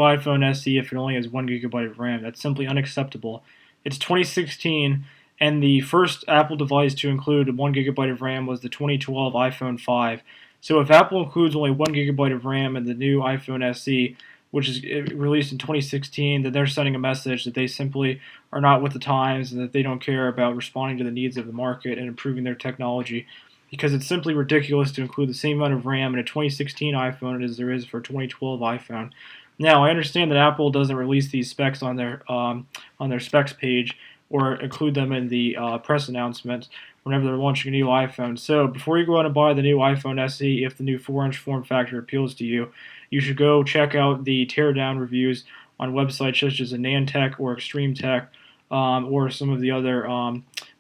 iPhone SE if it only has 1 GB of RAM. That's simply unacceptable. It's 2016, and the first Apple device to include 1 GB of RAM was the 2012 iPhone 5. So if Apple includes only 1 GB of RAM in the new iPhone SE, which is released in 2016, then they're sending a message that they simply are not with the times and that they don't care about responding to the needs of the market and improving their technology. Because it's simply ridiculous to include the same amount of RAM in a 2016 iPhone as there is for a 2012 iPhone. Now, I understand that Apple doesn't release these specs on their specs page or include them in the press announcements whenever they're launching a new iPhone. So, before you go out and buy the new iPhone SE, if the new 4-inch form factor appeals to you, you should go check out the teardown reviews on websites such as AnandTech or Extreme Tech, or some of the other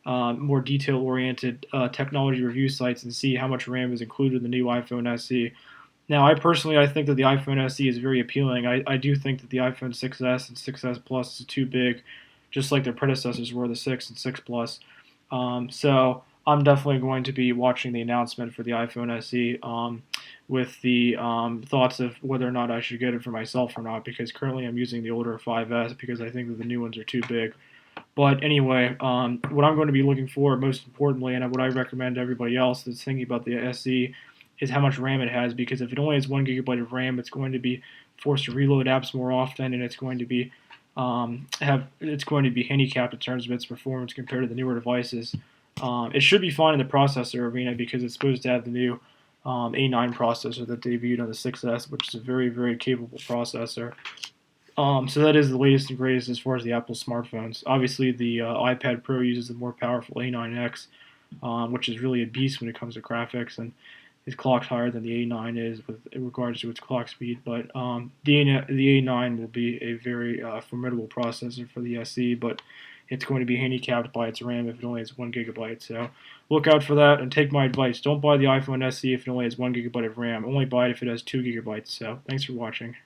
more detail-oriented technology review sites, and see how much RAM is included in the new iPhone SE. Now, I think that the iPhone SE is very appealing. I do think that the iPhone 6s and 6s Plus is too big, just like their predecessors were, the 6 and 6 Plus. So I'm definitely going to be watching the announcement for the iPhone SE with the thoughts of whether or not I should get it for myself or not, because currently I'm using the older 5S because I think that the new ones are too big. But anyway, what I'm going to be looking for most importantly, and what I recommend to everybody else that's thinking about the SE, is how much RAM it has. Because if it only has 1 GB of RAM, it's going to be forced to reload apps more often, and it's going to be handicapped in terms of its performance compared to the newer devices. It should be fine in the processor arena because it's supposed to have the new A9 processor that debuted on the 6S, which is a very, very capable processor. So that is the latest and greatest as far as the Apple smartphones. Obviously, the iPad Pro uses the more powerful A9X, which is really a beast when it comes to graphics, and is clocked higher than the A9 is with in regards to its clock speed. But the A9 will be a very formidable processor for the SE, but it's going to be handicapped by its RAM if it only has 1 GB. So look out for that, and take my advice. Don't buy the iPhone SE if it only has 1 GB of RAM. Only buy it if it has 2 GB. So thanks for watching.